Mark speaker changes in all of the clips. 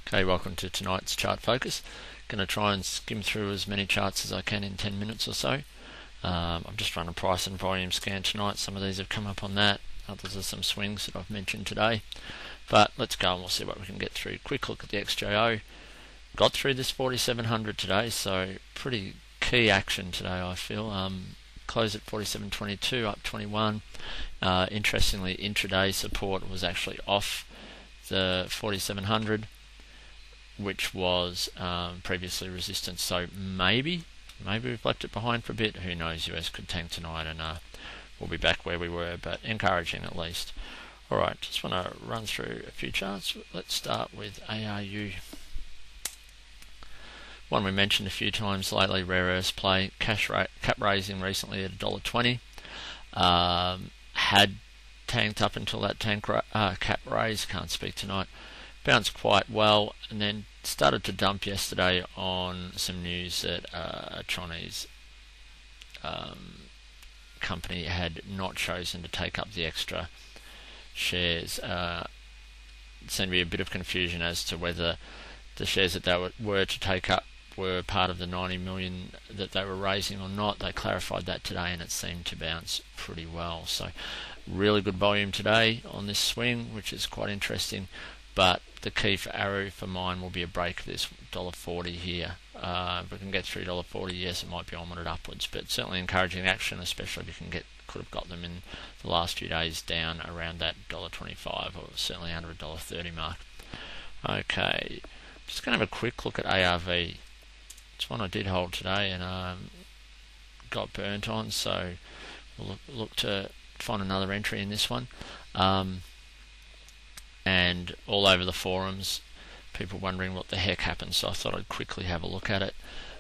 Speaker 1: Okay, welcome to tonight's Chart Focus. Going to try and skim through as many charts as I can in 10 minutes or so. I've just run a price and volume scan tonight. Some of these have come up on that. Others are some swings that I've mentioned today. But let's go and we'll see what we can get through. Quick look at the XJO. Got through this 4700 today, so pretty key action today, I feel. Closed at 47.22, up 21. Interestingly, intraday support was actually off the 4700, which was previously resistance. So maybe we've left it behind for a bit. Who knows? US could tank tonight, and we'll be back where we were, but encouraging at least. All right, just want to run through a few charts. Let's start with ARU. One we mentioned a few times lately, rare earths play. Cap raising recently at $1.20. Had tanked up until that cap raise. Can't speak tonight. Bounced quite well, and then started to dump yesterday on some news that a Chinese company had not chosen to take up the extra shares. Seemed to be a bit of confusion as to whether the shares that they were to take up were part of the 90 million that they were raising or not. They clarified that today, and it seemed to bounce pretty well. So really good volume today on this swing, which is quite interesting. But the key for ARU for mine will be a break of this $1.40 here. If we can get through $1.40, yes, it might be onward upwards, but certainly encouraging action, especially if you could have got them in the last few days down around that $1.25 or certainly under $1.30 mark. Okay, just going to have a quick look at ARV. It's one I did hold today and got burnt on, so we'll look to find another entry in this one. And all over the forums, people wondering what the heck happened, so I thought I'd quickly have a look at it.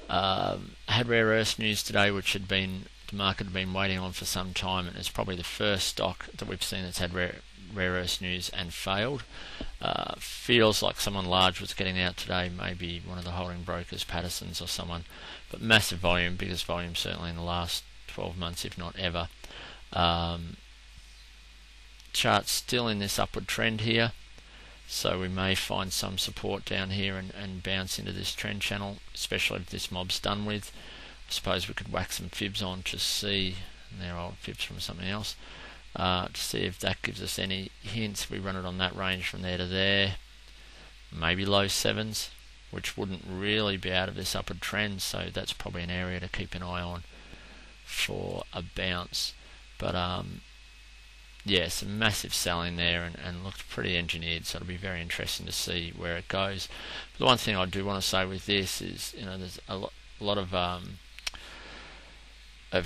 Speaker 1: Had rare earth news today, which the market had been waiting on for some time, and it's probably the first stock that we've seen that's had rare earth news and failed. Feels like someone large was getting out today, maybe one of the holding brokers, Patterson's or someone, but massive volume, biggest volume certainly in the last 12 months, if not ever. Chart's still in this upward trend here, so we may find some support down here and bounce into this trend channel, especially if this mob's done with. I suppose we could whack some fibs on to see, and they're old fibs from something else, to see if that gives us any hints. We run it on that range from there to there, maybe low sevens, which wouldn't really be out of this upward trend, so that's probably an area to keep an eye on for a bounce. But yeah, some massive selling there and looked pretty engineered, so it'll be very interesting to see where it goes. But the one thing I do want to say with this is, there's a lot of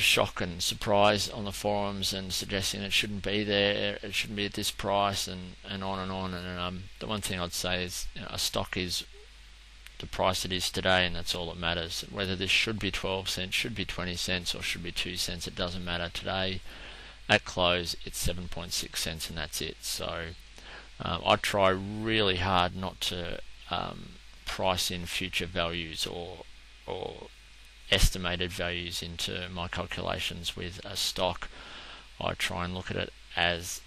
Speaker 1: shock and surprise on the forums and suggesting it shouldn't be there, it shouldn't be at this price, and on and on. And the one thing I'd say is, a stock is the price it is today, and that's all that matters. Whether this should be 12 cents, should be 20 cents, or should be 2 cents, it doesn't matter. Today, at close, it's 7.6 cents, and that's it. So I try really hard not to price in future values or estimated values into my calculations with a stock. I try and look at it as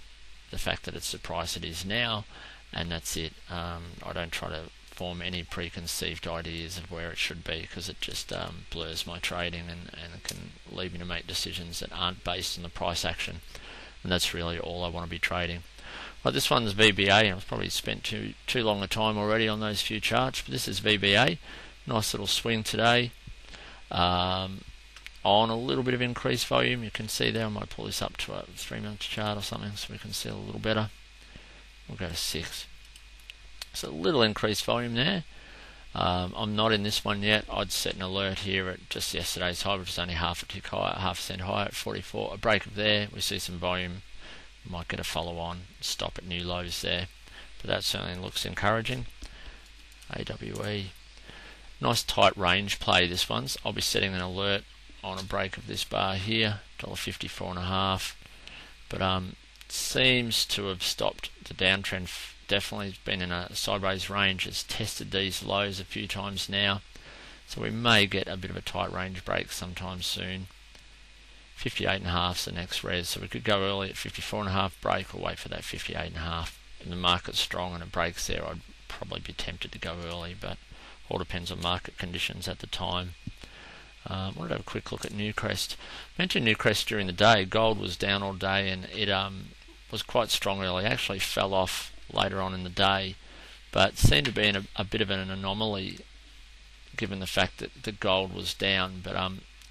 Speaker 1: the fact that it's the price it is now, and that's it. I don't try to form any preconceived ideas of where it should be, because it just blurs my trading and it can lead me to make decisions that aren't based on the price action, and that's really all I want to be trading. Like this one's VBA, and I've probably spent too long a time already on those few charts, but this is VBA. Nice little swing today. On a little bit of increased volume, you can see there. I might pull this up to a 3-month chart or something so we can see a little better. We'll go to 6. So a little increased volume there. I'm not in this one yet. I'd set an alert here at just yesterday's high, which is only half a tick higher, half a cent higher at 44. A break of there, we see some volume. Might get a follow on, stop at new lows there. But that certainly looks encouraging. AWE. Nice tight range play this one's. I'll be setting an alert on a break of this bar here, $1.54.5. But seems to have stopped the downtrend. Definitely has been in a sideways range. It's tested these lows a few times now, so we may get a bit of a tight range break sometime soon. 58.5 is the next res, so we could go early at 54.5 break or wait for that 58.5. If the market's strong and it breaks there, I'd probably be tempted to go early, but all depends on market conditions at the time. I wanted to have a quick look at Newcrest. Mentioned Newcrest during the day. Gold was down all day, and it was quite strong early. Actually fell off later on in the day, but seemed to be in a bit of an anomaly given the fact that the gold was down. But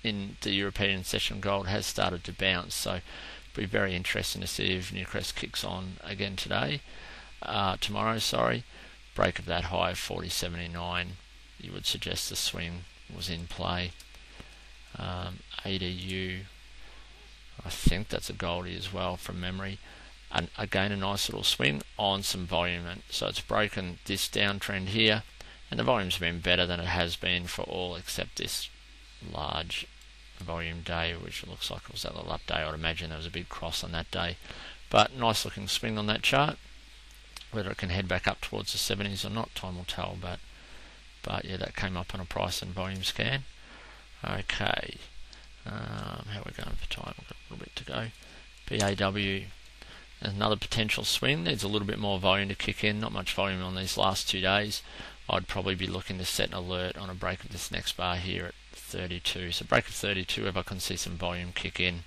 Speaker 1: in the European session, gold has started to bounce, so it'll be very interesting to see if Newcrest kicks on again tomorrow. Break of that high of 40.79. You would suggest the swing was in play. ADU, I think that's a Goldie as well from memory. And again, a nice little swing on some volume, and so it's broken this downtrend here, and the volume's been better than it has been for all except this large volume day, which looks like it was that little up day. I'd imagine there was a big cross on that day, but nice looking swing on that chart. Whether it can head back up towards the 70s or not, time will tell, but yeah, that came up on a price and volume scan. Okay, how are we going for time? We've got a little bit to go. BAW, another potential swing. Needs a little bit more volume to kick in. Not much volume on these last 2 days. I'd probably be looking to set an alert on a break of this next bar here at 32. So break of 32, if I can see some volume kick in,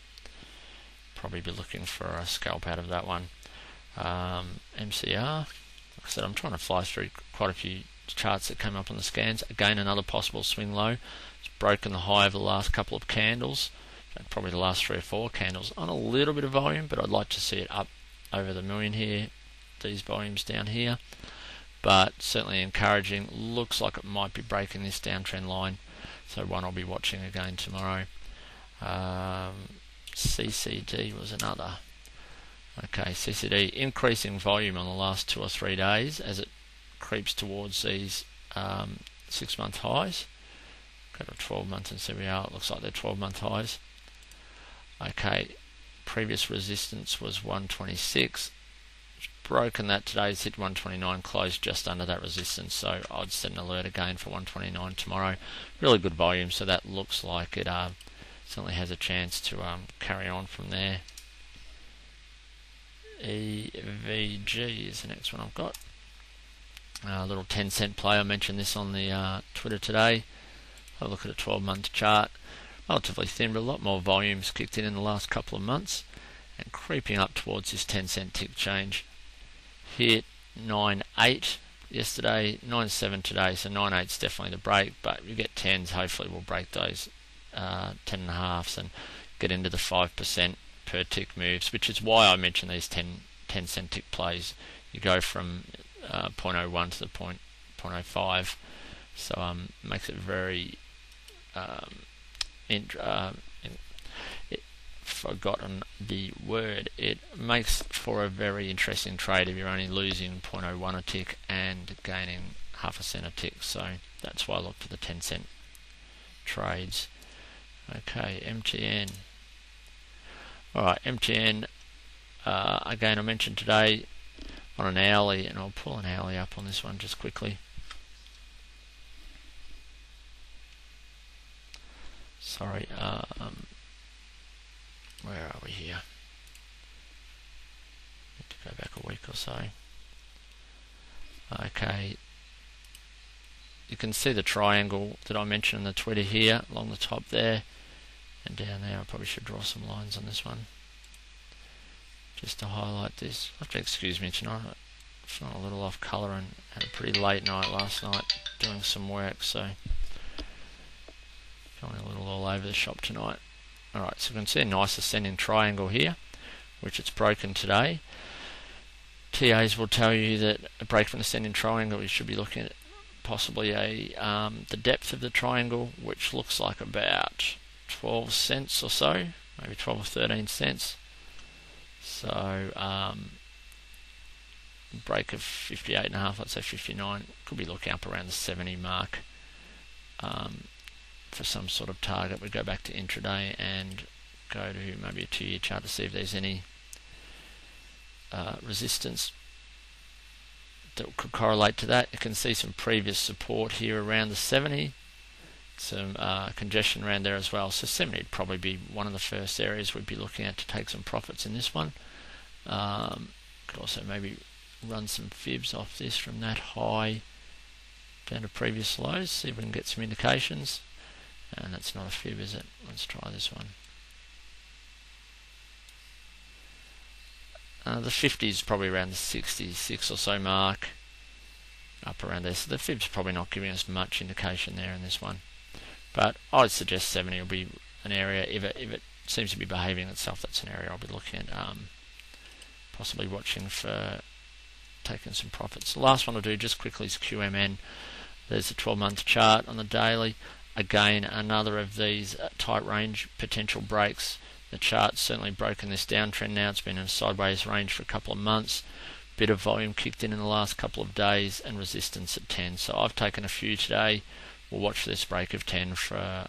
Speaker 1: probably be looking for a scalp out of that one. MCR, like I said, I'm trying to fly through quite a few charts that came up on the scans. Again, another possible swing low. It's broken the high of the last couple of candles, probably the last 3 or 4 candles, on a little bit of volume, but I'd like to see it up over the million here, these volumes down here. But certainly encouraging. Looks like it might be breaking this downtrend line, so one I'll be watching again tomorrow. CCD was another. Okay, CCD increasing volume on the last 2 or 3 days as it creeps towards these 6-month highs. Go to 12-month and see where we are. It looks like they're 12-month highs. Okay, previous resistance was 126. It's broken that today. It's hit 129, closed just under that resistance. So I'd set an alert again for 129 tomorrow. Really good volume, so that looks like it certainly has a chance to carry on from there. EVG is the next one I've got. A little 10-cent play. I mentioned this on the Twitter today. Have a look at a 12-month chart. Relatively thin, but a lot more volumes kicked in the last couple of months, and creeping up towards this 10-cent tick change. Hit 9.8 yesterday, 9.7 today, so 9.8 is definitely the break, but you get 10s. Hopefully we'll break those 10.5s and get into the 5% per tick moves, which is why I mentioned these 10-cent tick plays. You go from 0.01 to the 0.05, so makes it very forgotten the word. It makes for a very interesting trade if you're only losing 0.01 a tick and gaining half a cent a tick. So that's why I look for the 10-cent trades. Okay, MTN. Alright, MTN, again I mentioned today on an hourly, and I'll pull an hourly up on this one just quickly. Sorry, where are we here? Need to go back a week or so. Okay, you can see the triangle that I mentioned in the Twitter here along the top there. And down there, I probably should draw some lines on this one just to highlight this. You'll have to excuse me tonight. I'm feeling a little off colour and had a pretty late night last night doing some work, so feeling a little all over the shop tonight. Alright, so you can see a nice ascending triangle here, which it's broken today. TAs will tell you that a break from the ascending triangle, you should be looking at possibly the depth of the triangle, which looks like about 12 cents or so, maybe 12 or 13 cents. So break of 58.5, let's say 59, could be looking up around the 70 mark for some sort of target. We go back to intraday and go to maybe a 2-year chart to see if there's any resistance that could correlate to that. You can see some previous support here around the 70. Some congestion around there as well, so 70 would probably be one of the first areas we'd be looking at to take some profits in this one. Could also maybe run some fibs off this from that high down to previous lows, see if we can get some indications. And that's not a fib, is it? Let's try this one. The 50 is probably around the 66 or so mark, up around there. So the fib's probably not giving us much indication there in this one. But I'd suggest 70 will be an area, if it seems to be behaving itself, that's an area I'll be looking at, possibly watching for taking some profits. The last one I'll do just quickly is QMN. There's the 12-month chart on the daily. Again, another of these tight range potential breaks. The chart's certainly broken this downtrend now. It's been in a sideways range for a couple of months. Bit of volume kicked in the last couple of days, and resistance at 10. So I've taken a few today. We'll watch this break of 10 for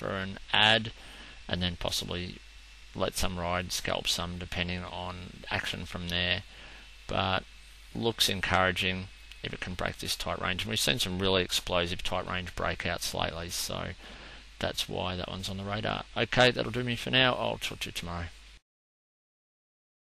Speaker 1: an add, and then possibly let some ride, scalp some, depending on action from there. But looks encouraging if it can break this tight range. And we've seen some really explosive tight range breakouts lately, so that's why that one's on the radar. Okay, that'll do me for now. I'll talk to you tomorrow.